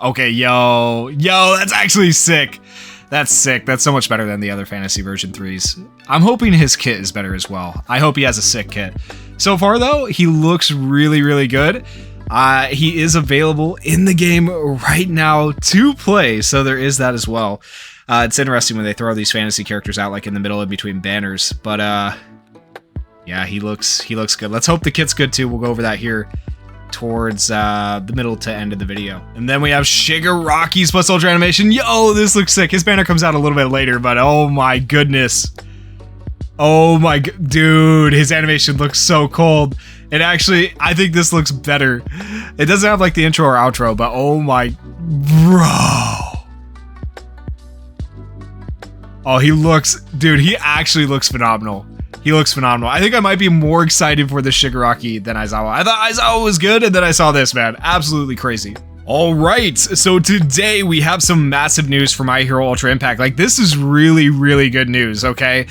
Okay, yo, that's actually sick. That's sick. That's so much better than the other Fantasy version 3s. I'm hoping his kit is better as well. I hope he has a sick kit. So far, though, he looks really, really good. He is available in the game right now to play, so there is that as well. It's interesting when they throw these fantasy characters out like in the middle in between banners, but yeah, he looks good. Let's hope the kit's good too. We'll go over that here towards the middle to end of the video. And then we have Shigaraki's plus ultra animation. Yo, this looks sick. His banner comes out a little bit later, but oh my goodness. Oh my, dude, his animation looks so cold. It actually, I think this looks better. It doesn't have like the intro or outro, but oh my, bro. Oh, he looks, dude, he actually looks phenomenal. He looks phenomenal. I think I might be more excited for the Shigaraki than AIZAWA. I thought AIZAWA was good, and then I saw this, man. Absolutely crazy. All right, so today we have some massive news for My Hero Ultra Impact. Like, this is really, really good news, okay?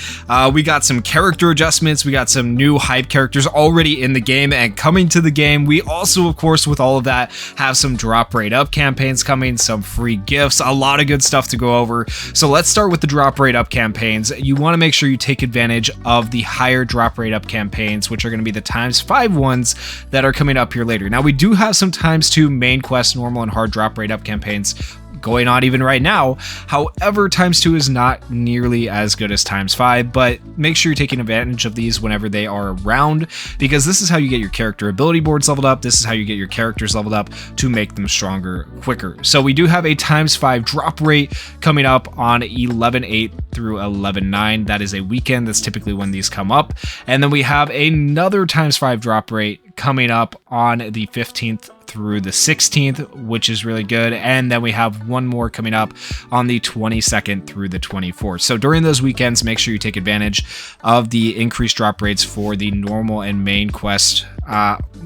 We got some character adjustments. We got some new hype characters already in the game and coming to the game. We also, of course, with all of that, have some drop rate up campaigns coming, some free gifts, a lot of good stuff to go over. So let's start with the drop rate up campaigns. You want to make sure you take advantage of the higher drop rate up campaigns, which are going to be the ×5 ones that are coming up here later. Now, we do have some ×2 main quest, normal and hard drop rate up campaigns going on even right now. However, ×2 is not nearly as good as ×5, but make sure you're taking advantage of these whenever they are around, because this is how you get your character ability boards leveled up. This is how you get your characters leveled up to make them stronger quicker. So we do have a ×5 drop rate coming up on 11/8 through 11/9. That is a weekend. That's typically when these come up. And then we have another ×5 drop rate coming up on the 15th through the 16th, which is really good. And then we have one more coming up on the 22nd through the 24th. So during those weekends, make sure you take advantage of the increased drop rates for the normal and main quest,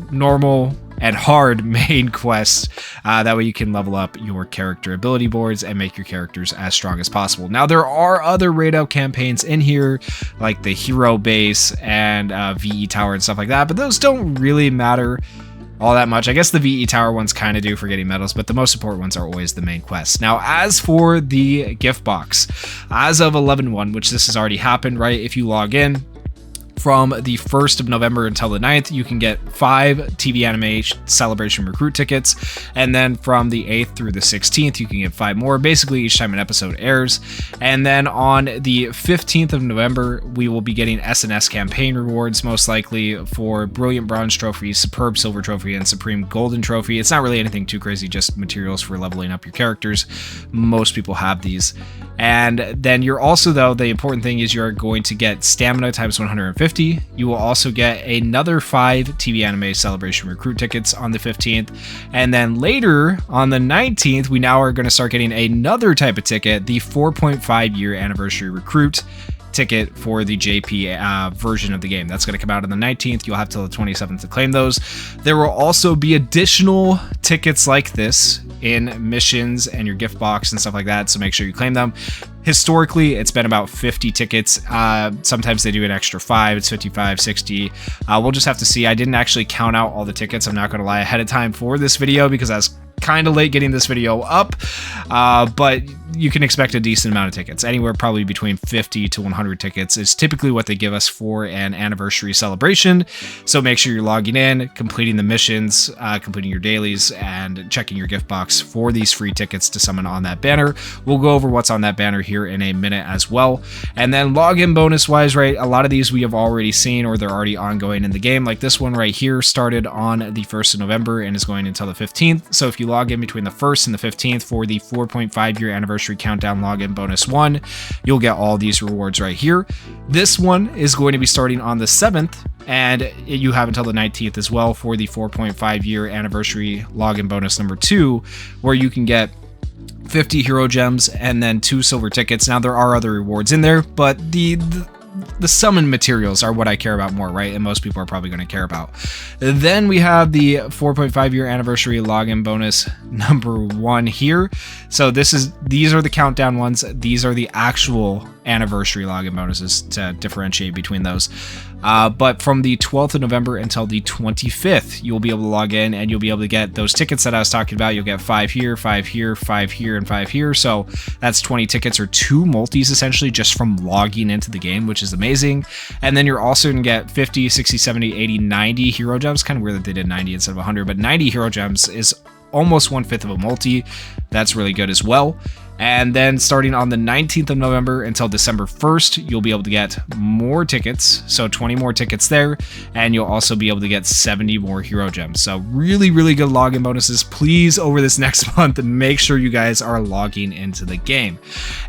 normal and hard main quests. That way you can level up your character ability boards and make your characters as strong as possible. Now, there are other raid out campaigns in here, like the hero base and VE tower and stuff like that, but those don't really matter all that much. I guess the VE tower ones kind of do for getting medals, but the most important ones are always the main quests. Now, as for the gift box, as of 11/1, which this has already happened, right? If you log in from the 1st of November until the 9th, you can get 5 TV Anime Celebration Recruit tickets. And then from the 8th through the 16th, you can get 5 more, basically each time an episode airs. And then on the 15th of November, we will be getting SNS campaign rewards, most likely for Brilliant Bronze Trophy, Superb Silver Trophy, and Supreme Golden Trophy. It's not really anything too crazy, just materials for leveling up your characters. Most people have these. And then you're also, though, the important thing is you're going to get stamina ×150. You will also get another 5 TV Anime Celebration Recruit tickets on the 15th. And then later on the 19th, we now are going to start getting another type of ticket, the 4.5 year anniversary recruit ticket for the JP version of the game. That's going to come out on the 19th. You'll have till the 27th to claim those. There will also be additional tickets like this in missions and your gift box and stuff like that, so make sure you claim them. Historically, it's been about 50 tickets. Sometimes they do an extra 5. It's 55, 60. We'll just have to see. I didn't actually count out all the tickets, I'm not going to lie, ahead of time for this video, because I was kind of late getting this video up, but you can expect a decent amount of tickets. Anywhere probably between 50 to 100 tickets is typically what they give us for an anniversary celebration. So make sure you're logging in, completing the missions, completing your dailies, and checking your gift box for these free tickets to summon on that banner. We'll go over what's on that banner here in a minute as well. And then login bonus wise, right, a lot of these we have already seen or they're already ongoing in the game. Like this one right here started on the 1st of November and is going until the 15th. So if you log in between the 1st and the 15th for the 4.5 year anniversary countdown login bonus 1, you'll get all these rewards right here. This one is going to be starting on the 7th, and you have until the 19th as well for the 4.5 year anniversary login bonus number 2, where you can get 50 hero gems and then 2 silver tickets. Now there are other rewards in there, but the summon materials are what I care about more, right? And most people are probably going to care about. Then we have the 4.5 year anniversary login bonus number 1 here. So these are the countdown ones. These are the actual anniversary login bonuses to differentiate between those. But from the 12th of November until the 25th, you'll be able to log in and you'll be able to get those tickets that I was talking about. You'll get 5 here, 5 here, 5 here, and 5 here. So that's 20 tickets or 2 multis essentially just from logging into the game, which is amazing. And then you're also going to get 50, 60, 70, 80, 90 hero gems. Kind of weird that they did 90 instead of 100, but 90 hero gems is almost 1/5 of a multi. That's really good as well. And then starting on the 19th of November until December 1st, you'll be able to get more tickets. So 20 more tickets there. And you'll also be able to get 70 more hero gems. So really, really good login bonuses. Please, over this next month, make sure you guys are logging into the game.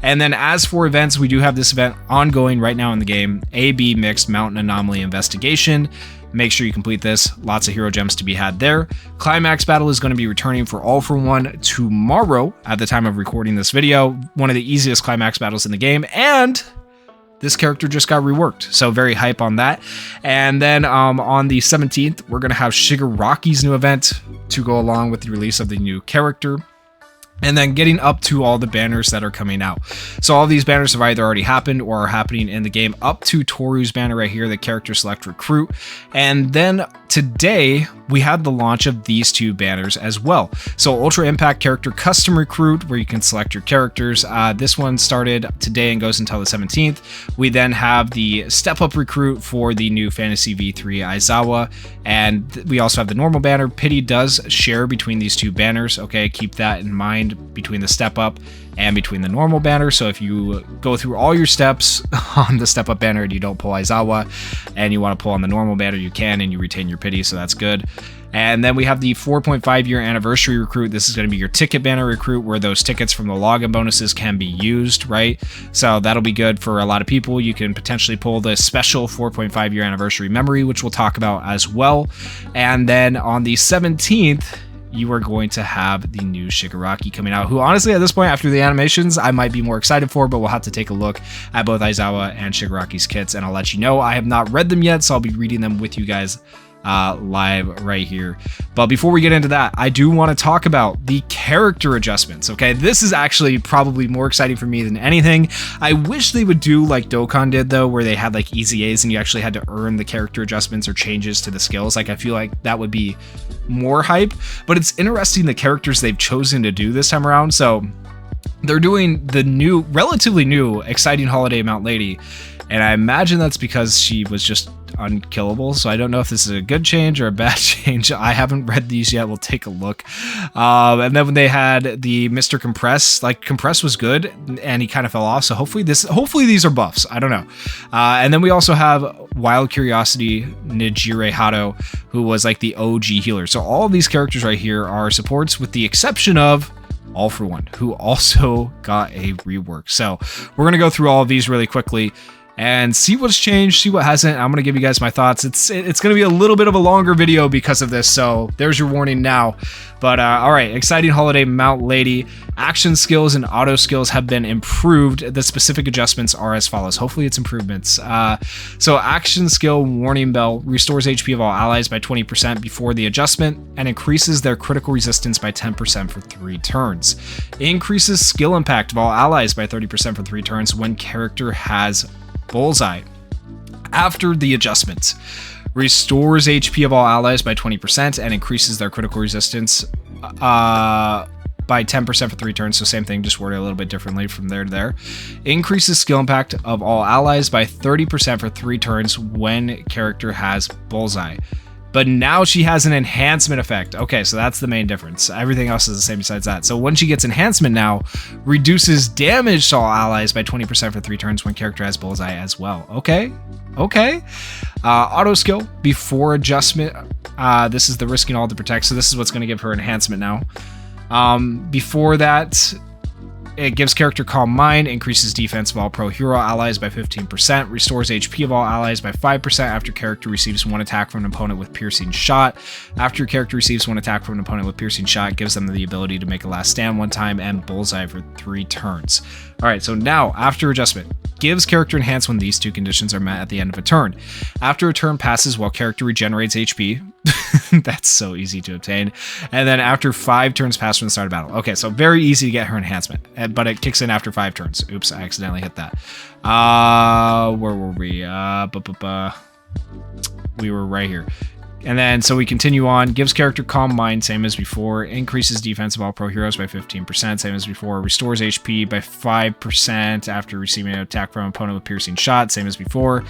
And then as for events, we do have this event ongoing right now in the game. AB Mixed Mountain Anomaly Investigation. Make sure you complete this. Lots of hero gems to be had there. Climax Battle is going to be returning for All for One tomorrow at the time of recording this video. One of the easiest climax battles in the game. And this character just got reworked. So very hype on that. And then on the 17th, we're going to have Shigaraki's new event to go along with the release of the new character. And then getting up to all the banners that are coming out. So all these banners have either already happened or are happening in the game, up to Toru's banner right here, the character select recruit. And then today we had the launch of these 2 banners as well. So Ultra Impact Character Custom Recruit, where you can select your characters. This one started today and goes until the 17th. We then have the Step Up Recruit for the new Fantasy V3 AIZAWA. And we also have the normal banner. Pity does share between these 2 banners. Okay, keep that in mind between the Step Up and between the normal banner. So if you go through all your steps on the Step Up banner and you don't pull AIZAWA and you want to pull on the normal banner, you can, and you retain your pity, so that's good. And then we have the 4.5 year anniversary recruit. This is going to be your ticket banner recruit, where those tickets from the login bonuses can be used, right? So that'll be good for a lot of people. You can potentially pull the special 4.5 year anniversary memory, which we'll talk about as well. And then on the 17th, you are going to have the new Shigaraki coming out, who honestly at this point, after the animations, I might be more excited for, but we'll have to take a look at both AIZAWA and Shigaraki's kits, and I'll let you know. I have not read them yet, so I'll be reading them with you guys live right here. But before we get into that, I do want to talk about the character adjustments. Okay, this is actually probably more exciting for me than anything. I wish they would do like Dokkan did though, where they had like easy A's and you actually had to earn the character adjustments or changes to the skills. Like I feel like that would be more hype, but it's interesting the characters they've chosen to do this time around. So they're doing the new, relatively new, exciting holiday Mount Lady, and I imagine that's because she was just unkillable. So I don't know if this is a good change or a bad change. I haven't read these yet. We'll take a look. And then when they had the Mr. Compress, like Compress was good and he kind of fell off. So hopefully these are buffs. I don't know. And then we also have Wild Curiosity Nijire Hado, who was like the OG healer. So all of these characters right here are supports, with the exception of All for One, who also got a rework. So we're going to go through all of these really quickly and see what's changed, see what hasn't. I'm going to give you guys my thoughts. It's going to be a little bit of a longer video because of this, so there's your warning now. But all right, exciting holiday Mount Lady. Action skills and auto skills have been improved. The specific adjustments are as follows. Hopefully it's improvements. So action skill Warning Bell restores HP of all allies by 20% before the adjustment and increases their critical resistance by 10% for 3 turns. Increases skill impact of all allies by 30% for 3 turns when character has Bullseye. After the adjustment, restores HP of all allies by 20% and increases their critical resistance by 10% for 3 turns. So same thing, just worded a little bit differently from there to there. Increases skill impact of all allies by 30% for 3 turns when character has Bullseye. But now she has an enhancement effect. Okay, so that's the main difference. Everything else is the same besides that. So when she gets enhancement now, reduces damage to all allies by 20% for 3 turns when character has Bullseye as well. Okay. Auto skill before adjustment. This is the risking all to protect. So this is what's going to give her enhancement now. Before that, it gives character Calm Mind, increases defense of all pro hero allies by 15%, restores HP of all allies by 5% after character receives 1 attack from an opponent with Piercing Shot. After your character receives 1 attack from an opponent with Piercing Shot, gives them the ability to make a last stand 1 time and Bullseye for 3 turns. Alright, so now, after adjustment, gives character enhance when these 2 conditions are met at the end of a turn. After a turn passes while character regenerates HP, That's so easy to obtain. And then after 5 turns pass from the start of battle. Okay, so very easy to get her enhancement, but it kicks in after 5 turns. Oops, I accidentally hit that. Where were we? We were right here. And then, so we continue on. Gives character Calm Mind, same as before. Increases defense of all pro heroes by 15%, same as before. Restores HP by 5% after receiving an attack from an opponent with Piercing Shot, same as before.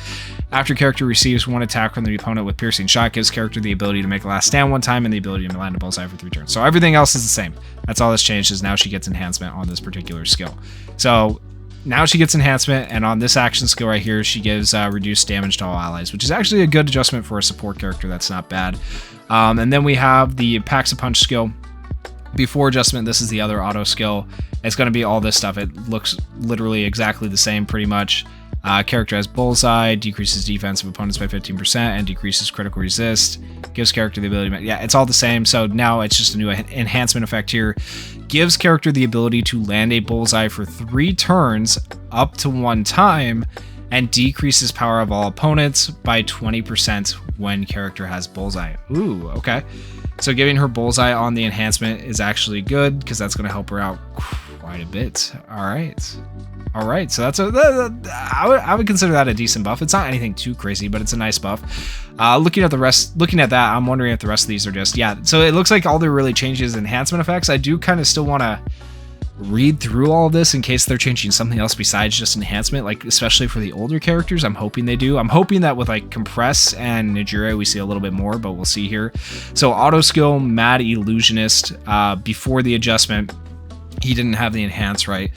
After character receives 1 attack from the opponent with Piercing Shot, gives character the ability to make a last stand 1 time and the ability to land a bullseye for 3 turns. So everything else is the same. That's all that's changed, is now she gets enhancement on this particular skill. So now she gets enhancement, and on this action skill right here, she gives reduced damage to all allies, which is actually a good adjustment for a support character. That's not bad. And then we have the Packs a Punch skill. Before adjustment, this is the other auto skill. It's going to be all this stuff. It looks literally exactly the same, pretty much. Character has Bullseye, decreases defense of opponents by 15%, and decreases critical resist. Gives character the ability to... Yeah, it's all the same. So now it's just a new enhancement effect here. Gives character the ability to land a Bullseye for 3 turns up to 1 time, and decreases power of all opponents by 20% when character has Bullseye. Ooh, okay. So giving her Bullseye on the enhancement is actually good, because that's going to help her out quite a bit. All right, so that's I would consider that a decent buff. It's not anything too crazy, but it's a nice buff. Looking at that, I'm wondering if the rest of these are just, yeah. So it looks like all they're really changing is enhancement effects. I do kind of still want to read through all of this in case they're changing something else besides just enhancement, like especially for the older characters. I'm hoping they do. I'm hoping that with like Compress and Nijire we see a little bit more, but we'll see here. So auto skill Mad Illusionist, before the adjustment, he didn't have the enhance, right?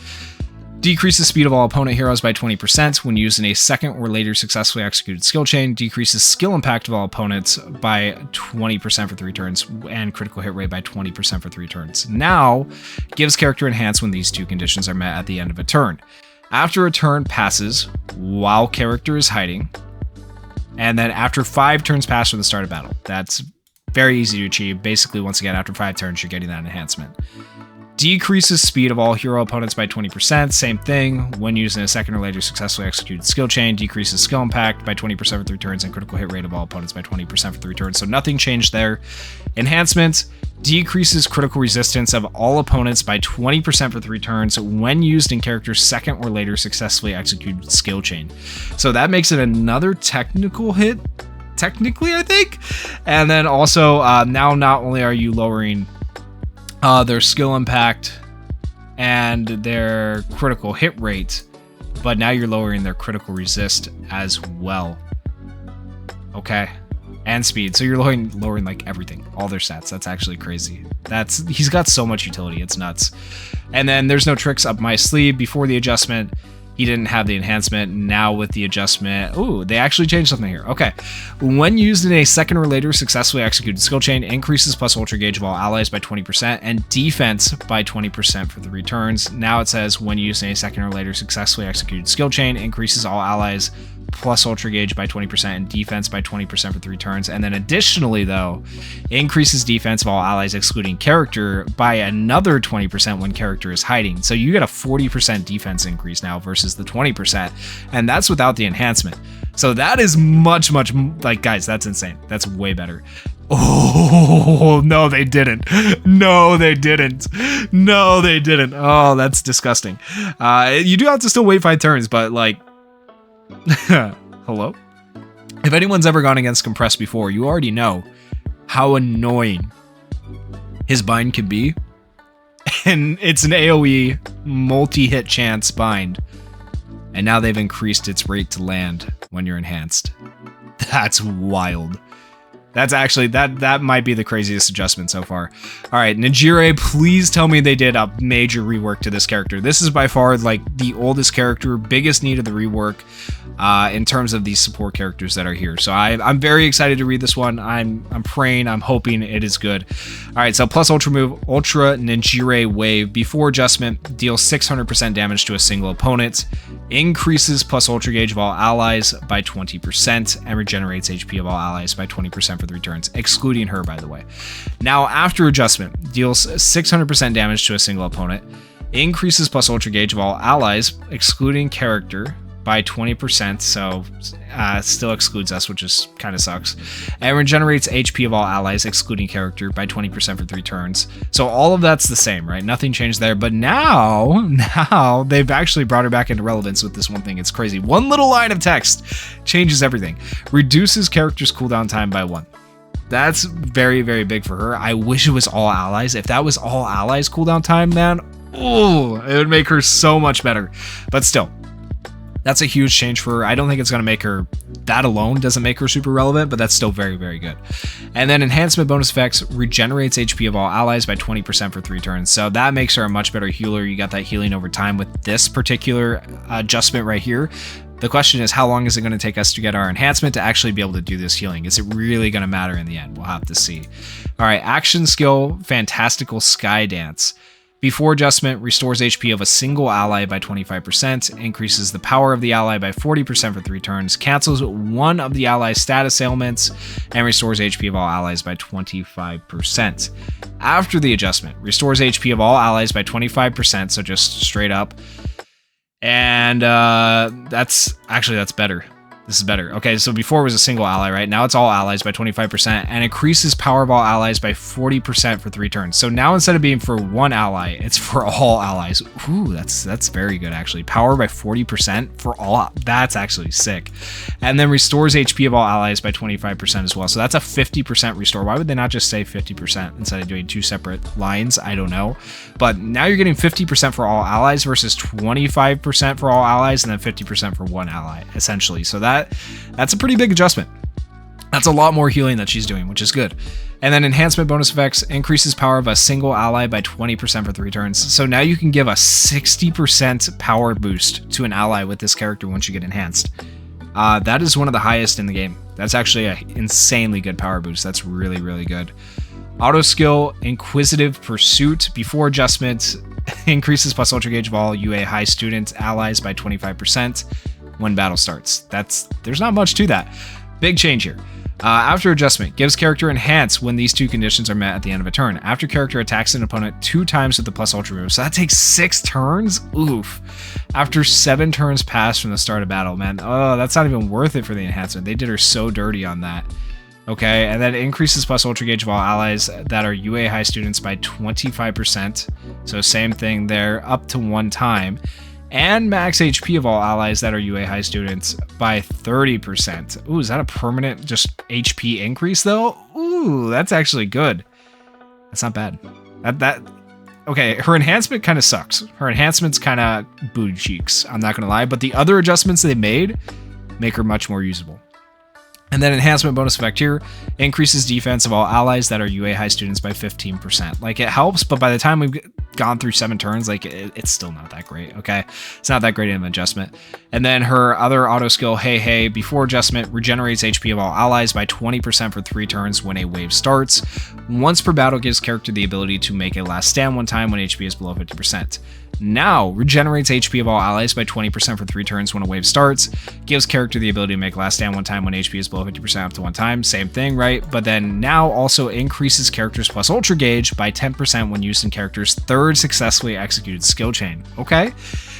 Decreases speed of all opponent heroes by 20% when used in a second or later successfully executed skill chain. Decreases skill impact of all opponents by 20% for 3 turns, and critical hit rate by 20% for 3 turns. Now, gives character enhance when these 2 conditions are met at the end of a turn. After a turn passes, while character is hiding, and then after 5 turns pass from the start of battle. That's very easy to achieve. Basically, once again, after 5 turns, you're getting that enhancement. Decreases speed of all hero opponents by 20%. Same thing. When used in a second or later successfully executed skill chain, decreases skill impact by 20% for 3 turns and critical hit rate of all opponents by 20% for 3 turns. So nothing changed there. Enhancement decreases critical resistance of all opponents by 20% for 3 turns when used in character's second or later successfully executed skill chain. So that makes it another technical hit, technically, I think. And then also, now not only are you lowering their skill impact and their critical hit rate, but now you're lowering their critical resist as well. Okay, and speed. So you're lowering like everything, all their stats. That's actually crazy. He's got so much utility. It's nuts. And then there's no tricks up my sleeve. Before the adjustment, he didn't have the enhancement. Now with the adjustment, ooh, they actually changed something here. Okay. When used in a second or later successfully executed skill chain, increases plus ultra gauge of all allies by 20% and defense by 20% for 3 turns. Now it says when used in a second or later successfully executed skill chain, increases all allies plus ultra gauge by 20% and defense by 20% for 3 turns. And then additionally, though, increases defense of all allies excluding character by another 20% when character is hiding. So you get a 40% defense increase now versus the 20%, and that's without the enhancement. So that is much, like, guys, that's insane. That's way better. Oh, no, they didn't. No, they didn't. No, they didn't. Oh, that's disgusting. You do have to still wait 5 turns, but like, hello? If anyone's ever gone against Compress before, you already know how annoying his bind can be. And it's an AoE multi-hit chance bind. And now they've increased its rate to land when you're enhanced. That's wild. That's actually, that might be the craziest adjustment so far. All right, Nijire, please tell me they did a major rework to this character. This is by far like the oldest character, biggest need of the rework in terms of these support characters that are here. So I'm very excited to read this one. I'm praying, I'm hoping it is good. All right, so plus ultra move, Ultra Nijire Wave. Before adjustment, deals 600% damage to a single opponent, increases plus ultra gauge of all allies by 20%, and regenerates HP of all allies by 20% for 3 turns, excluding her, by the way. Now, after adjustment, deals 600% damage to a single opponent, increases plus ultra gauge of all allies, excluding character, by 20%, so still excludes us, which is kind of sucks. And regenerates HP of all allies, excluding character, by 20% for 3 turns. So all of that's the same, right? Nothing changed there. But now they've actually brought her back into relevance with this one thing. It's crazy. One little line of text changes everything. Reduces character's cooldown time by 1. That's very, very big for her. I wish it was all allies. If that was all allies cooldown time, man, oh, it would make her so much better. But still, that's a huge change for her. I don't think it's going to make her, that alone doesn't make her super relevant, but that's still very, very good. And then enhancement bonus effects, regenerates HP of all allies by 20% for 3 turns. So that makes her a much better healer. You got that healing over time with this particular adjustment right here. The question is, how long is it going to take us to get our enhancement to actually be able to do this healing? Is it really going to matter in the end? We'll have to see. All right, action skill, Fantastical Sky Dance. Before adjustment, restores HP of a single ally by 25%, increases the power of the ally by 40% for 3 turns, cancels one of the ally's status ailments, and restores HP of all allies by 25%. After the adjustment, restores HP of all allies by 25%, so just straight up. And that's better. This is better. Okay, so before it was a single ally, right? Now it's all allies by 25% and increases power of all allies by 40% for 3 turns. So now instead of being for one ally, it's for all allies. Ooh, that's very good actually. Power by 40% for all. That's actually sick. And then restores HP of all allies by 25% as well. So that's a 50% restore. Why would they not just say 50% instead of doing 2 separate lines? I don't know. But now you're getting 50% for all allies versus 25% for all allies and then 50% for one ally, essentially. So that's a pretty big adjustment. That's a lot more healing that she's doing, which is good. And then enhancement bonus effects, increases power of a single ally by 20% for 3 turns. So now you can give a 60% power boost to an ally with this character once you get enhanced. That is one of the highest in the game. That's actually an insanely good power boost. That's really, really good. Auto skill, Inquisitive Pursuit. Before adjustment, increases plus ultra gauge of all UA high student allies by 25% when battle starts. There's not much to that. Big change here. After adjustment, gives character enhance when these 2 conditions are met at the end of a turn. After character attacks an opponent 2 times with the plus ultra move. So that takes 6 turns? Oof. After 7 turns pass from the start of battle, man. Oh, that's not even worth it for the enhancement. They did her so dirty on that. Okay, and then it increases plus ultra gauge of all allies that are UA high students by 25%. So same thing there, up to 1 time. And max HP of all allies that are UA high students by 30%. Ooh, is that a permanent just HP increase though? Ooh, that's actually good. That's not bad. Okay, her enhancement kind of sucks. Her enhancement's kind of booty cheeks, I'm not gonna lie, but the other adjustments they made make her much more usable. And then enhancement bonus effect here, increases defense of all allies that are UA high students by 15%. Like, it helps, but by the time we've gone through 7 turns, like, it's still not that great, okay? It's not that great of an adjustment. And then her other auto skill, Hey, before adjustment, regenerates HP of all allies by 20% for 3 turns when a wave starts. Once per battle, gives character the ability to make a last stand 1 time when HP is below 50%. Now, regenerates HP of all allies by 20% for 3 turns when a wave starts. Gives character the ability to make last stand 1 time when HP is below 50% up to 1 time. Same thing, right? But then now also increases characters plus ultra gauge by 10% when used in character's 3rd successfully executed skill chain. Okay?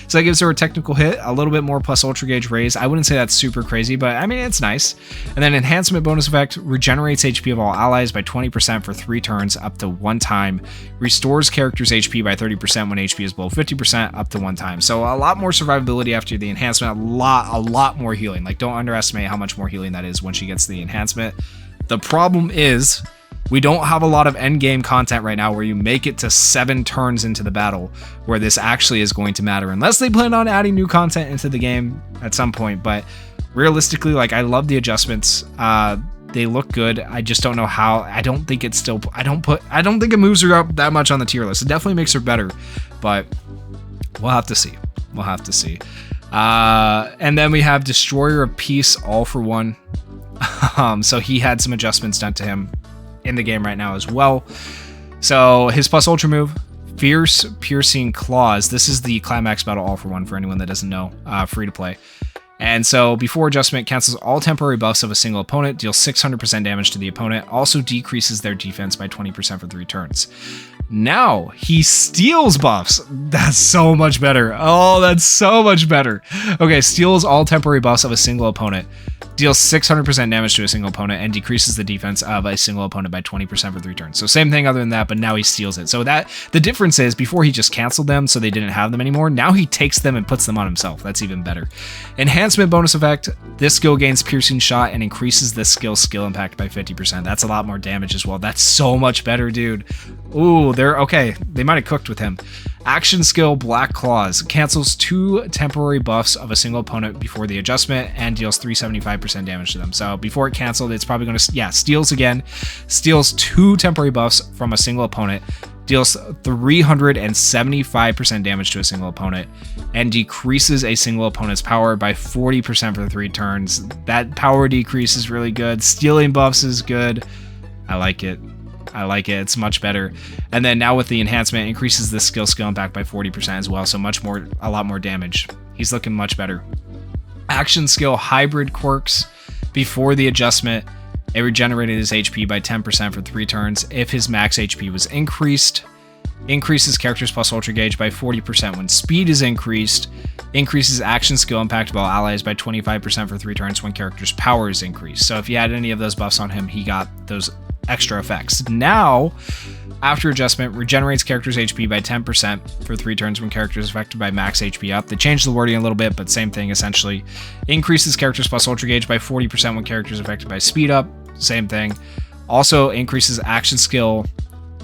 So that gives her a technical hit, a little bit more plus ultra gauge raise. I wouldn't say that's super crazy, but I mean, it's nice. And then enhancement bonus effect, regenerates HP of all allies by 20% for 3 turns up to 1 time. Restores character's HP by 30% when HP is below 50% up to 1 time. So a lot more survivability after the enhancement, a lot more healing. Like, don't underestimate how much more healing that is when she gets the enhancement. The problem is, we don't have a lot of endgame content right now where you make it to 7 turns into the battle where this actually is going to matter, unless they plan on adding new content into the game at some point. But realistically, like, I love the adjustments. They look good. I just don't know how. I don't think it's still, I don't think it moves her up that much on the tier list. It definitely makes her better, but we'll have to see. We'll have to see. And then we have Destroyer of Peace, all for one. So he had some adjustments done to him in the game right now as well. So his plus ultra move, Fierce Piercing Claws. This is the climax battle all for one for anyone that doesn't know, free to play. And so before adjustment, cancels all temporary buffs of a single opponent, deals 600% damage to the opponent, also decreases their defense by 20% for 3 turns. Now he steals buffs. That's so much better. Oh, that's so much better. Okay, steals all temporary buffs of a single opponent. Deals 600% damage to a single opponent and decreases the defense of a single opponent by 20% for 3 turns. So same thing other than that, but now he steals it. So that the difference is before he just canceled them so they didn't have them anymore. Now he takes them and puts them on himself. That's even better. Enhancement bonus effect. This skill gains piercing shot and increases this skill impact by 50%. That's a lot more damage as well. That's so much better, dude. Ooh, they're okay. They might have cooked with him. Action skill Black Claws cancels 2 temporary buffs of a single opponent before the adjustment and deals 375% damage to them. So before it canceled, it's probably going to, steals again. Steals 2 temporary buffs from a single opponent, deals 375% damage to a single opponent, and decreases a single opponent's power by 40% for 3 turns. That power decrease is really good. Stealing buffs is good. I like it. It's much better. And then now with the enhancement, increases the skill impact by 40% as well. So a lot more damage. He's looking much better. Action skill Hybrid Quirks. Before the adjustment, it regenerated his HP by 10% for 3 turns if his max HP was increased. Increases characters plus Ultra Gauge by 40% when speed is increased. Increases action skill impact of all allies by 25% for 3 turns when character's power is increased. So if you had any of those buffs on him, he got those extra effects. Now, after adjustment, regenerates character's HP by 10% for 3 turns when character is affected by max HP up. They changed the wording a little bit, but same thing essentially. Increases characters plus Ultra Gauge by 40% when character is affected by speed up. Same thing. Also increases action skill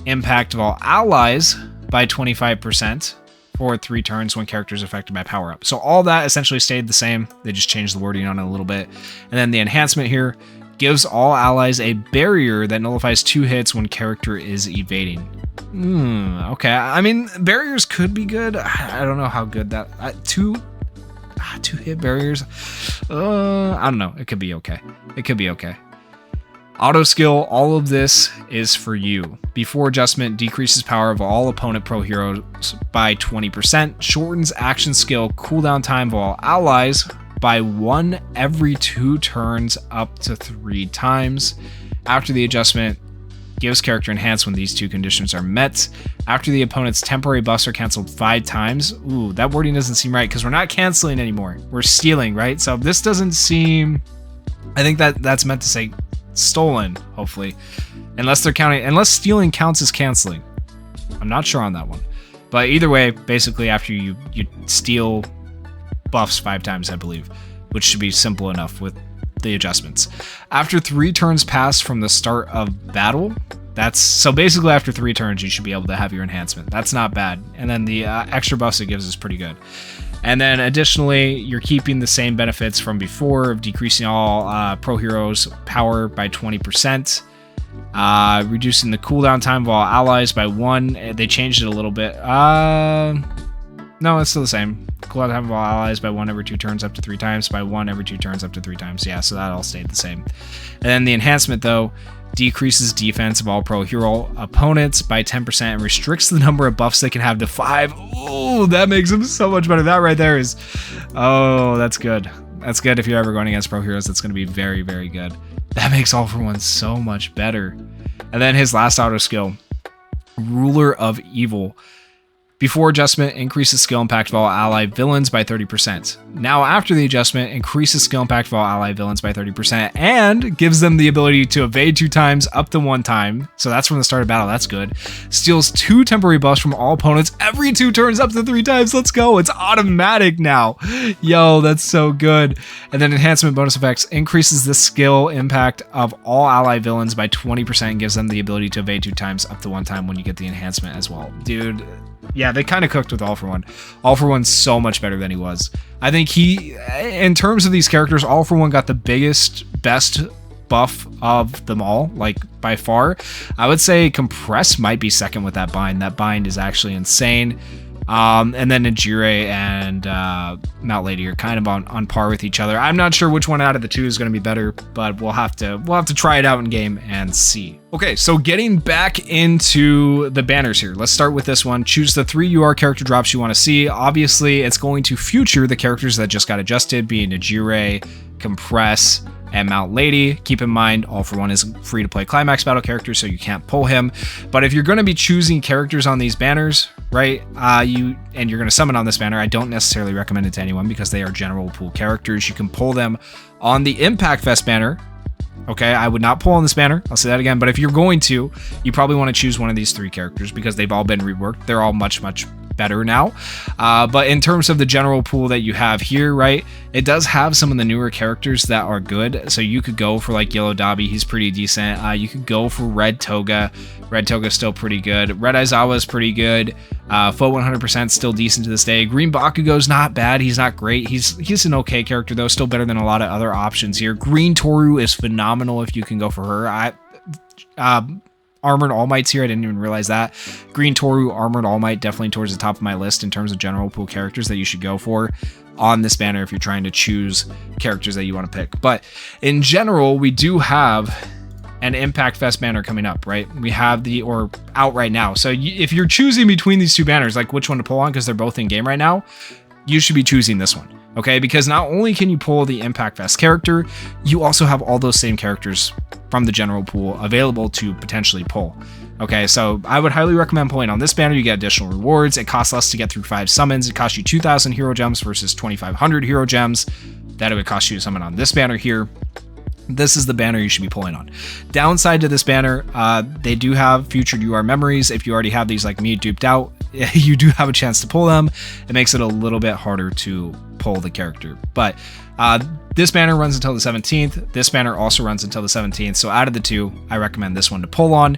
impact of all allies by 25% for 3 turns when character is affected by power up. So all that essentially stayed the same. They just changed the wording on it a little bit. And then the enhancement here gives all allies a barrier that nullifies 2 hits when character is evading. Okay. I mean, barriers could be good. I don't know how good that... 2 hit barriers? I don't know. It could be okay. Auto skill, all of this is for you. Before adjustment, decreases power of all opponent pro heroes by 20%. Shortens action skill cooldown time of all allies by 1 every 2 turns up to 3 times. After the adjustment, gives character enhance when these 2 conditions are met. After the opponent's temporary buffs are canceled 5 times. Ooh, that wording doesn't seem right because we're not canceling anymore. We're stealing, right? So this doesn't seem... I think that's meant to say stolen, hopefully. Unless stealing counts as canceling. I'm not sure on that one. But either way, basically after you steal buffs 5 times, I believe, which should be simple enough with the adjustments. After 3 turns pass from the start of battle, so basically after 3 turns you should be able to have your enhancement. That's not bad. And then the extra buffs it gives is pretty good. And then additionally, you're keeping the same benefits from before of decreasing all pro heroes power by 20%, reducing the cooldown time of all allies by 1. They changed it a little bit. No, it's still the same. Cooldown time of all allies by 1 every 2 turns up to 3 times, by 1 every 2 turns up to 3 times. Yeah, so that all stayed the same. And then the enhancement, though, decreases defense of all pro hero opponents by 10% and restricts the number of buffs they can have to 5. Ooh, that makes them so much better. That right there is... Oh, that's good. That's good if you're ever going against pro heroes. That's going to be very, very good. That makes All For One so much better. And then his last auto skill, Ruler of Evil. Before adjustment, increases skill impact of all ally villains by 30%. Now after the adjustment, increases skill impact of all ally villains by 30% and gives them the ability to evade 2 times up to 1 time. So that's from the start of battle, that's good. Steals 2 temporary buffs from all opponents every 2 turns up to 3 times. Let's go, it's automatic now. Yo, that's so good. And then enhancement bonus effects, increases the skill impact of all ally villains by 20% and gives them the ability to evade 2 times up to 1 time when you get the enhancement as well. Dude, yeah, they kind of cooked with All For One. All For One's so much better than he was. I think in terms of these characters, All For One got the best buff of them all, like by far. I would say Compress might be second with that bind. That bind is actually insane. And then Najire and Mount Lady are kind of on par with each other. I'm not sure which one out of the 2 is going to be better, but we'll have to try it out in game and see. Okay, so getting back into the banners here. Let's start with this one. Choose the 3 UR character drops you want to see. Obviously, it's going to future the characters that just got adjusted, being Najire, Compress, and Mount Lady. Keep in mind, All For One is a free-to-play climax battle character, so you can't pull him. But if you're going to be choosing characters on these banners, right, you're going to summon on this banner, I don't necessarily recommend it to anyone because they are general pool characters. You can pull them on the Impact Fest banner. Okay, I would not pull on this banner. I'll say that again. But if you're going to, you probably want to choose one of these 3 characters because they've all been reworked. They're all much better now. But in terms of the general pool that you have here, right, it does have some of the newer characters that are good. So you could go for like Yellow Dobby. He's pretty decent. You could go for Red Toga. Red Toga's still pretty good. Red AIZAWA is pretty good. Faux 100% still decent to this day. Green Bakugo's not bad. He's not great. He's an okay character though. Still better than a lot of other options here. Green Toru is phenomenal if you can go for her. Armored All Might's here. I didn't even realize that. Green Toru, Armored All Might, definitely towards the top of my list in terms of general pool characters that you should go for on this banner if you're trying to choose characters that you want to pick. But in general, we do have an Impact Fest banner coming up, right? We have out right now. So if you're choosing between these 2 banners, like which one to pull on because they're both in game right now, you should be choosing this one. Okay, because not only can you pull the Impact Fest character, you also have all those same characters from the general pool available to potentially pull. Okay, so I would highly recommend pulling on this banner. You get additional rewards. It costs less to get through 5 summons. It costs you 2,000 hero gems versus 2,500 hero gems that it would cost you to summon on this banner here. This is the banner you should be pulling on. Downside to this banner, they do have Future UR memories. If you already have these like me duped out, you do have a chance to pull them. It makes it a little bit harder to pull the character. But this banner runs until the 17th. This banner also runs until the 17th. So out of the 2, I recommend this one to pull on.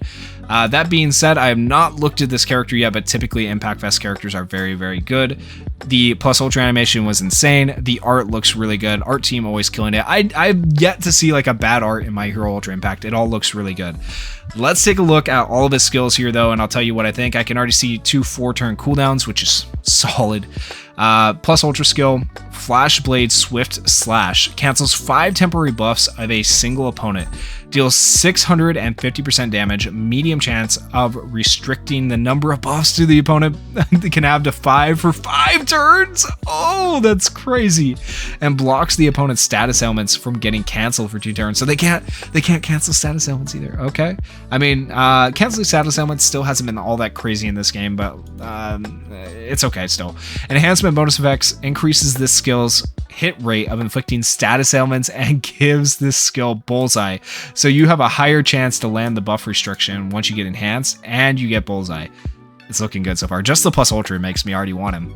That being said, I have not looked at this character yet, but typically Impact Fest characters are very, very good. The Plus Ultra animation was insane. The art looks really good. Art team always killing it. I've yet to see like a bad art in My Hero Ultra Impact. It all looks really good. Let's take a look at all of his skills here though, and I'll tell you what I think. I can already see 2 4-turn cooldowns, which is solid. Plus Ultra skill, Flash Blade Swift Slash, cancels 5 temporary buffs of a single opponent, deals 650% damage, medium chance of restricting the number of buffs to the opponent. They can have to 5 for 5 turns. Oh, that's crazy. And blocks the opponent's status elements from getting canceled for 2 turns. So they can't cancel status elements either. Okay. I mean, canceling status elements still hasn't been all that crazy in this game, but it's okay still. Enhancement bonus effects increases this skill's hit rate of inflicting status ailments and gives this skill bullseye. So you have a higher chance to land the buff restriction once you get enhanced and you get bullseye. It's looking good so far. Just the Plus Ultra makes me already want him.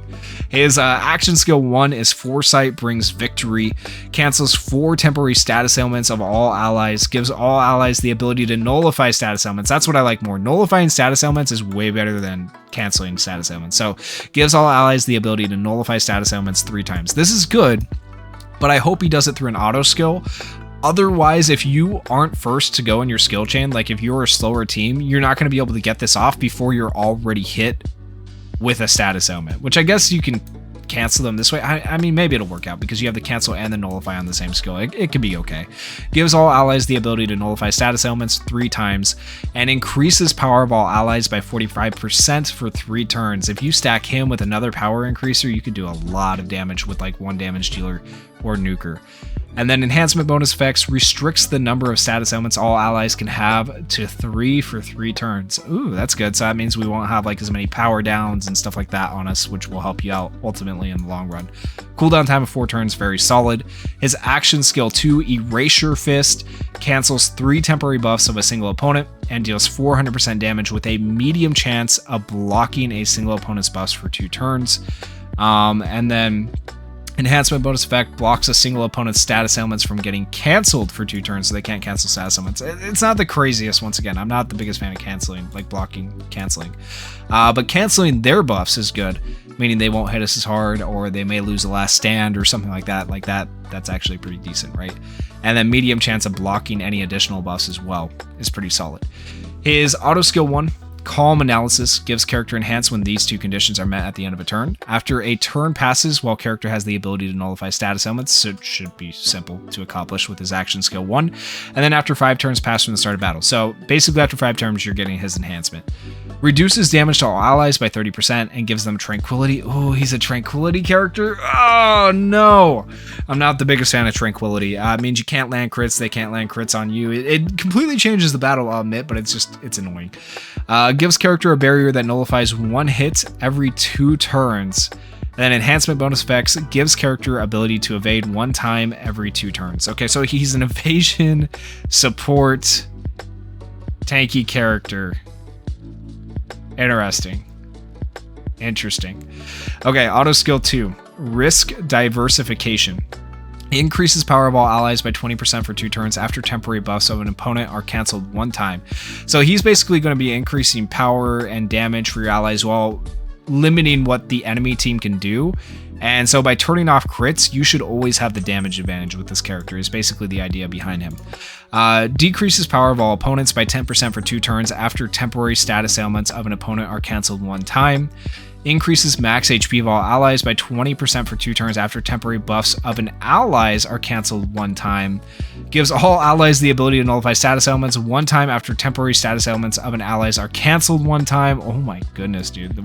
His action skill 1 is Foresight Brings Victory. Cancels 4 temporary status ailments of all allies. Gives all allies the ability to nullify status ailments. That's what I like more. Nullifying status ailments is way better than canceling status ailments. So gives all allies the ability to nullify status ailments 3 times. This is good, but I hope he does it through an auto skill. Otherwise, if you aren't first to go in your skill chain, like if you're a slower team, you're not going to be able to get this off before you're already hit with a status ailment, which I guess you can cancel them this way. I mean, maybe it'll work out because you have the cancel and the nullify on the same skill. It could be okay. Gives all allies the ability to nullify status ailments 3 times and increases power of all allies by 45% for 3 turns. If you stack him with another power increaser, you could do a lot of damage with like 1 damage dealer or nuker. And then enhancement bonus effects restricts the number of status ailments all allies can have to 3 for 3 turns. Ooh, that's good. So that means we won't have like as many power downs and stuff like that on us, which will help you out ultimately in the long run. Cooldown time of 4 turns, very solid. His action skill 2, Erasure Fist, cancels 3 temporary buffs of a single opponent and deals 400% damage with a medium chance of blocking a single opponent's buffs for 2 turns. And then enhancement bonus effect blocks a single opponent's status ailments from getting canceled for 2 turns, so they can't cancel status ailments. It's not the craziest, once again. I'm not the biggest fan of canceling, like blocking canceling. But canceling their buffs is good, meaning they won't hit us as hard, or they may lose the last stand or something like that. That's actually pretty decent, right? And then medium chance of blocking any additional buffs as well is pretty solid. His auto skill 1, Calm Analysis gives character enhance when these two conditions are met at the end of a turn. After a turn passes while character has the ability to nullify status elements, so it should be simple to accomplish with his action skill 1. And then after 5 turns pass from the start of battle. So basically after 5 turns, you're getting his enhancement. Reduces damage to all allies by 30% and gives them Tranquility. Oh, he's a Tranquility character? Oh, no. I'm not the biggest fan of Tranquility. It means you can't land crits. They can't land crits on you. It completely changes the battle, I'll admit, but it's annoying. Gives character a barrier that nullifies 1 hit every 2 turns. And then enhancement bonus effects gives character ability to evade 1 time every 2 turns. Okay, so he's an evasion, support, tanky character. Interesting. Okay, auto skill 2. Risk Diversification. Increases power of all allies by 20% for 2 turns after temporary buffs of an opponent are cancelled 1 time. So he's basically going to be increasing power and damage for your allies while limiting what the enemy team can do. And so by turning off crits, you should always have the damage advantage with this character, is basically the idea behind him. Decreases power of all opponents by 10% for 2 turns after temporary status ailments of an opponent are cancelled 1 time. Increases max HP of all allies by 20% for 2 turns after temporary buffs of an allies are cancelled 1 time. Gives all allies the ability to nullify status ailments 1 time after temporary status ailments of an allies are cancelled 1 time. Oh my goodness, dude.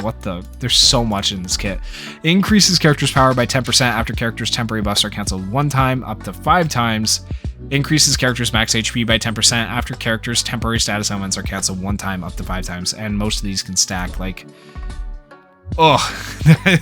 There's so much in this kit. Increases character's power by 10% after character's temporary buffs are cancelled 1 time, up to 5 times. Increases character's max HP by 10% after character's temporary status ailments are cancelled 1 time, up to 5 times. And most of these can stack, like... Oh,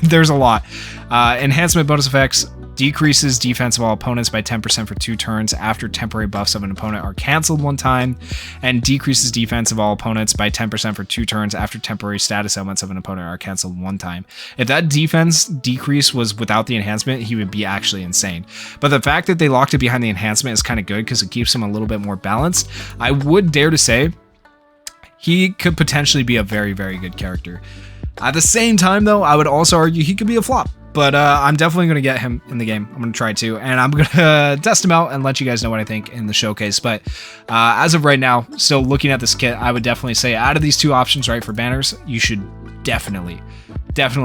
there's a lot. Enhancement bonus effects decreases defense of all opponents by 10% for 2 turns after temporary buffs of an opponent are cancelled 1 time, and decreases defense of all opponents by 10% for 2 turns after temporary status elements of an opponent are cancelled 1 time. If that defense decrease was without the enhancement, he would be actually insane. But the fact that they locked it behind the enhancement is kind of good because it keeps him a little bit more balanced. I would dare to say he could potentially be a very, very good character. At the same time, though, I would also argue he could be a flop. But I'm definitely going to get him in the game. I'm going to try to. And I'm going to test him out and let you guys know what I think in the showcase. But as of right now, still looking at this kit, I would definitely say out of these 2 options, right, for banners, you should definitely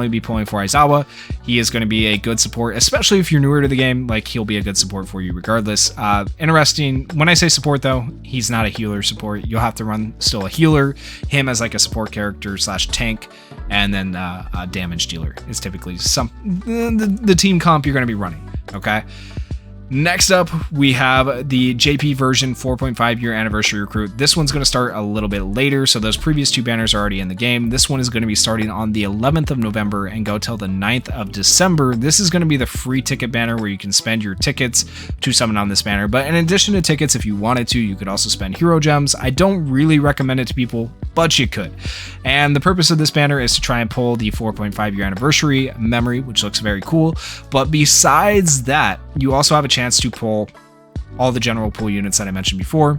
be pulling for AIZAWA. He is going to be a good support, especially if you're newer to the game. Like, he'll be a good support for you regardless. Interesting, when I say support though, he's not a healer support. You'll have to run still a healer, him as like a support character / tank, and then a damage dealer is typically the team comp you're going to be running. Okay. Next up, we have the JP version 4.5 year anniversary recruit. This one's going to start a little bit later, so those previous 2 banners are already in the game. This one is going to be starting on the 11th of November and go till the 9th of December. This is going to be the free ticket banner where you can spend your tickets to summon on this banner. But in addition to tickets, if you wanted to, you could also spend hero gems. I don't really recommend it to people, but you could. And the purpose of this banner is to try and pull the 4.5 year anniversary memory, which looks very cool. But besides that, you also have a chance to pull all the general pool units that I mentioned before.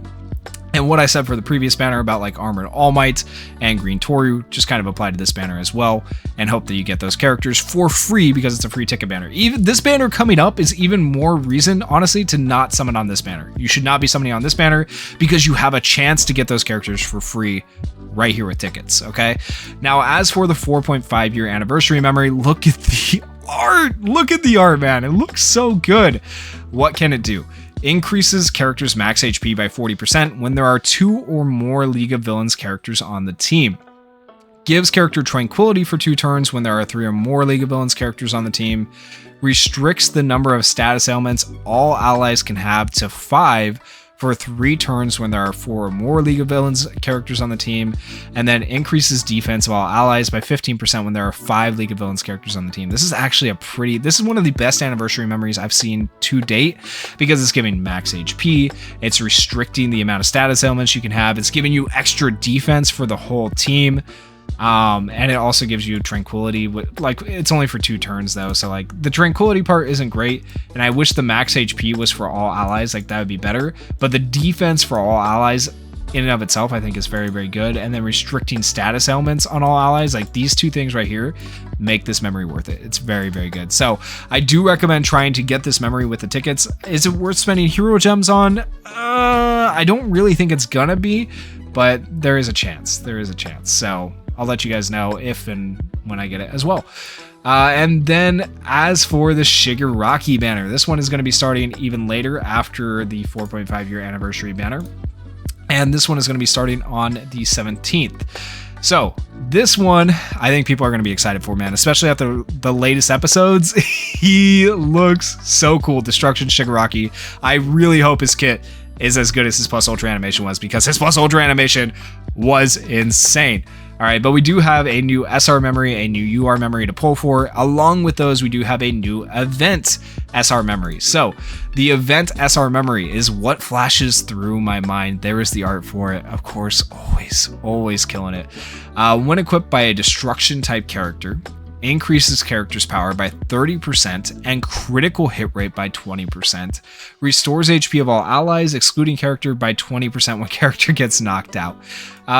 And what I said for the previous banner about like Armored All Might and Green Toru just kind of apply to this banner as well, and hope that you get those characters for free because it's a free ticket banner. Even this banner coming up is even more reason, honestly, to not summon on this banner. You should not be summoning on this banner because you have a chance to get those characters for free right here with tickets, okay? Now, as for the 4.5 year anniversary memory, look at the art. Look at the art, man. It looks so good. What can it do? Increases characters' max HP by 40% when there are 2 or more League of Villains characters on the team. Gives character Tranquility for 2 turns when there are 3 or more League of Villains characters on the team. Restricts the number of status ailments all allies can have to 5 for 3 turns when there are 4 or more League of Villains characters on the team, and then increases defense of all allies by 15% when there are 5 League of Villains characters on the team. This is actually this is one of the best anniversary memories I've seen to date because it's giving max HP, it's restricting the amount of status elements you can have, it's giving you extra defense for the whole team. And it also gives you Tranquility. Like, it's only for 2 turns though, so like the Tranquility part isn't great, and I wish the max HP was for all allies. Like, that would be better, but the defense for all allies in and of itself I think is very, very good. And then restricting status elements on all allies, like these 2 things right here, make this memory worth it. It's very, very good. So I do recommend trying to get this memory with the tickets. Is it worth spending hero gems on? I don't really think it's gonna be, but there is a chance. There is a chance. So I'll let you guys know if and when I get it as well. And then as for the Shigaraki banner, this one is going to be starting even later after the 4.5 year anniversary banner. And this one is going to be starting on the 17th. So this one, I think people are going to be excited for, man, especially after the latest episodes. He looks so cool. Destruction Shigaraki. I really hope his kit is as good as his Plus Ultra animation was, because his Plus Ultra animation was insane. All right, but we do have a new SR memory, a new UR memory to pull for. Along with those, we do have a new event SR memory. So the event SR memory is what flashes through my mind. There is the art for it. Of course, always killing it. When equipped by a destruction type character, increases character's power by 30% and critical hit rate by 20%. Restores HP of all allies, excluding character, by 20% when character gets knocked out.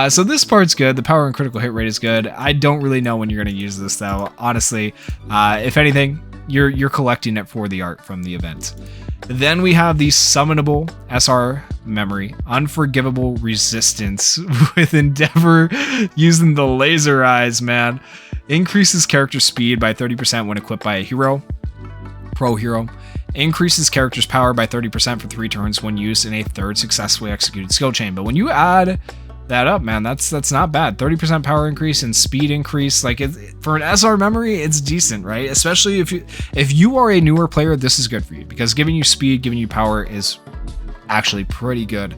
So this part's good. The power and critical hit rate is good. I don't really know when you're going to use this, though. Honestly, if anything, you're collecting it for the art from the event. Then we have the summonable SR memory, Unforgivable Resistance with Endeavor using the laser eyes, man. Increases character speed by 30% when equipped by a hero, pro hero. Increases character's power by 30% for 3 turns when used in a third successfully executed skill chain. But when you add that up, man, that's not bad. 30% power increase and speed increase. Like, for an SR memory, it's decent, right? Especially if you are a newer player, this is good for you, because giving you speed, giving you power is actually pretty good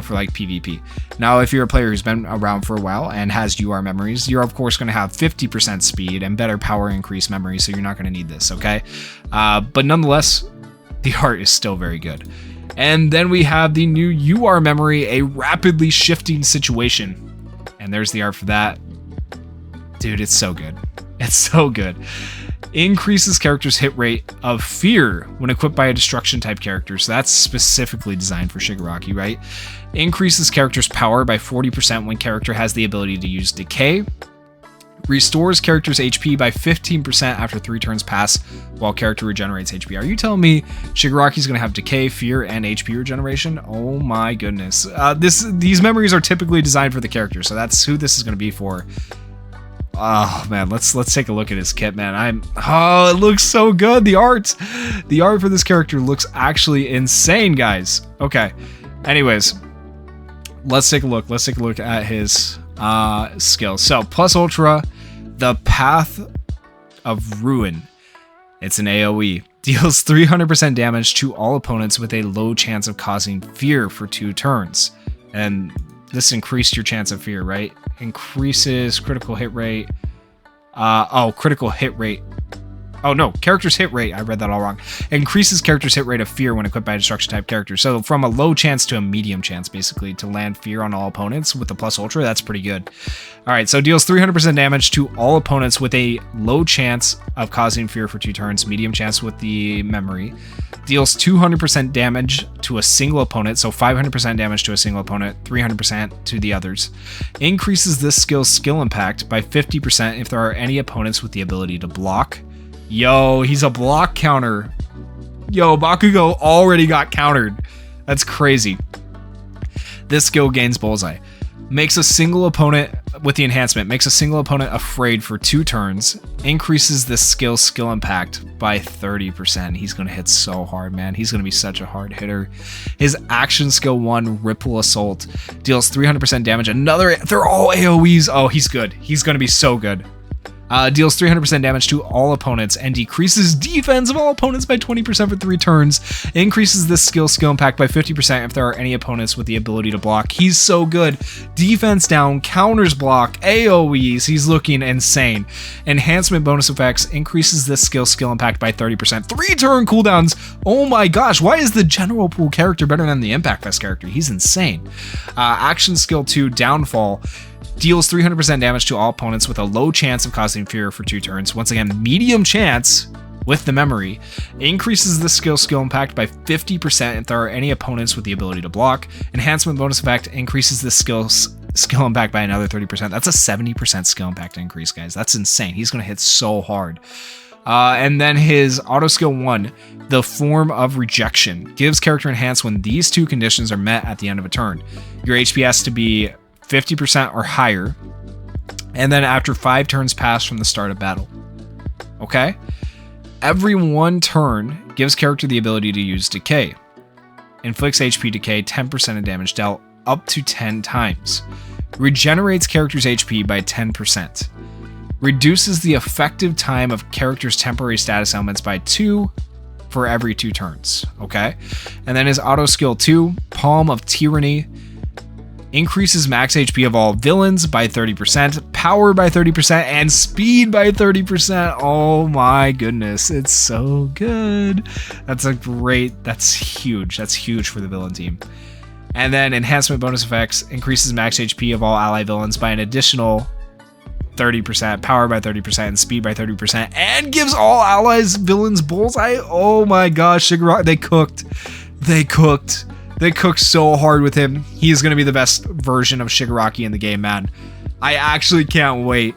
for like PvP. Now, if you're a player who's been around for a while and has UR memories, you're of course going to have 50% speed and better power increase memory, so you're not going to need this, okay? But nonetheless, the art is still very good. And then we have the new UR memory, a rapidly shifting situation. And there's the art for that. Dude, it's so good. It's so good. Increases character's hit rate of fear when equipped by a destruction type character. So that's specifically designed for Shigaraki, right? Increases character's power by 40% when character has the ability to use decay. Restores character's HP by 15% after 3 turns pass while character regenerates HP. Are you telling me Shigaraki's going to have decay, fear, and HP regeneration? Oh my goodness. These memories are typically designed for the character, so that's who this is going to be for. Oh man, let's take a look at his kit, man. Oh, it looks so good. The art for this character looks actually insane, guys. Okay. Anyways, let's take a look. Let's take a look at his skills. So, Plus Ultra, the Path of Ruin. It's an AoE. Deals 300% damage to all opponents with a low chance of causing fear for 2 turns. And this increased your chance of fear, right? Increases critical hit rate. Critical hit rate. Oh no, character's hit rate. I read that all wrong. Increases character's hit rate of fear when equipped by a destruction type character. So from a low chance to a medium chance, basically, to land fear on all opponents with the Plus Ultra. That's pretty good. All right, so deals 300% damage to all opponents with a low chance of causing fear for 2 turns, medium chance with the memory. Deals 200% damage to a single opponent, so 500% damage to a single opponent, 300% to the others. Increases this skill's skill impact by 50% if there are any opponents with the ability to block. Yo, he's a block counter. Yo, Bakugo already got countered. That's crazy. This skill gains Bullseye. Makes a single opponent, with the enhancement, makes a single opponent afraid for 2 turns. Increases this skill's skill impact by 30%. He's going to hit so hard, man. He's going to be such a hard hitter. His action skill 1, Ripple Assault, deals 300% damage. They're all AoEs. Oh, he's good. He's going to be so good. Deals 300% damage to all opponents and decreases defense of all opponents by 20% for 3 turns. Increases this skill impact by 50% if there are any opponents with the ability to block. He's so good. Defense down, counters block, AoEs. He's looking insane. Enhancement bonus effects. Increases this skill impact by 30%. 3 turn cooldowns. Oh my gosh, why is the general pool character better than the Impact Fest character? He's insane. Action skill 2, Downfall. Deals 300% damage to all opponents with a low chance of causing fear for 2 turns. Once again, medium chance with the memory. Increases the skill impact by 50% if there are any opponents with the ability to block. Enhancement bonus effect increases the skill impact by another 30%. That's a 70% skill impact increase, guys. That's insane. He's going to hit so hard. And then his auto skill 1, the Form of Rejection, gives character enhance when these 2 conditions are met at the end of a turn. Your HP has to be 50% or higher, and then after 5 turns pass from the start of battle. Okay? Every 1 turn gives character the ability to use Decay. Inflicts HP decay 10% of damage dealt up to 10 times. Regenerates character's HP by 10%. Reduces the effective time of character's temporary status elements by 2 for every 2 turns. Okay? And then his auto skill 2, Palm of Tyranny, increases max HP of all villains by 30%, power by 30%, and speed by 30%. Oh my goodness, it's so good. That's huge. That's huge for the villain team. And then enhancement bonus effects increases max HP of all ally villains by an additional 30%, power by 30%, and speed by 30%, and gives all allies villains bullseye. Oh my gosh, Shigaraki, they cooked so hard with him. He is going to be the best version of Shigaraki in the game, man. I actually can't wait.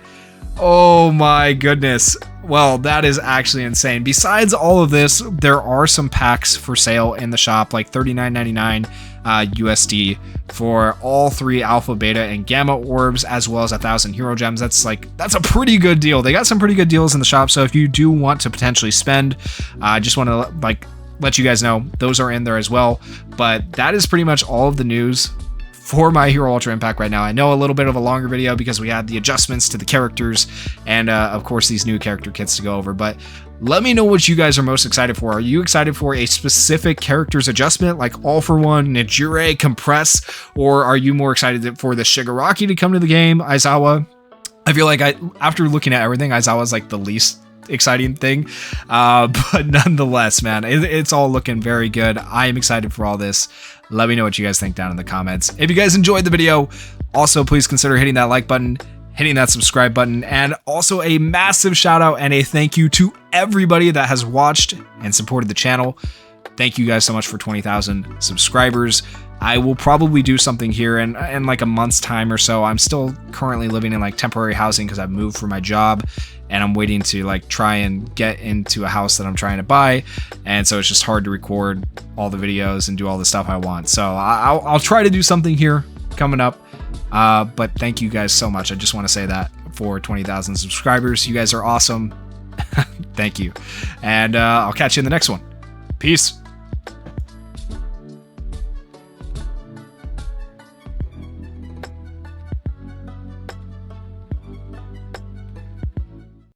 Oh my goodness. Well, that is actually insane. Besides all of this, there are some packs for sale in the shop, like $39.99 USD for all 3 alpha, beta, and gamma orbs, as well as 1,000 hero gems. That's a pretty good deal. They got some pretty good deals in the shop, so if you do want to potentially spend, I just want to let you guys know those are in there as well. But that is pretty much all of the news for My Hero Ultra Impact right now. I know a little bit of a longer video because we had the adjustments to the characters and of course these new character kits to go over, but let me know what you guys are most excited for. Are you excited for a specific character's adjustment like All For One, Nijire, Compress, or are you more excited for the Shigaraki to come to the game, Aizawa? I feel like after looking at everything, Aizawa's like the least exciting thing, but nonetheless, man, it's all looking very good. I am excited for all this. Let me know what you guys think down in the comments. If you guys enjoyed the video, also please consider hitting that like button, hitting that subscribe button, and also a massive shout out and a thank you to everybody that has watched and supported the channel. Thank you guys so much for 20,000 subscribers. I will probably do something here in like a month's time or so. I'm still currently living in like temporary housing because I've moved for my job, and I'm waiting to like try and get into a house that I'm trying to buy, and so it's just hard to record all the videos and do all the stuff I want. So I'll try to do something here coming up, but thank you guys so much. I just want to say that for 20,000 subscribers, you guys are awesome. Thank you, and I'll catch you in the next one. Peace.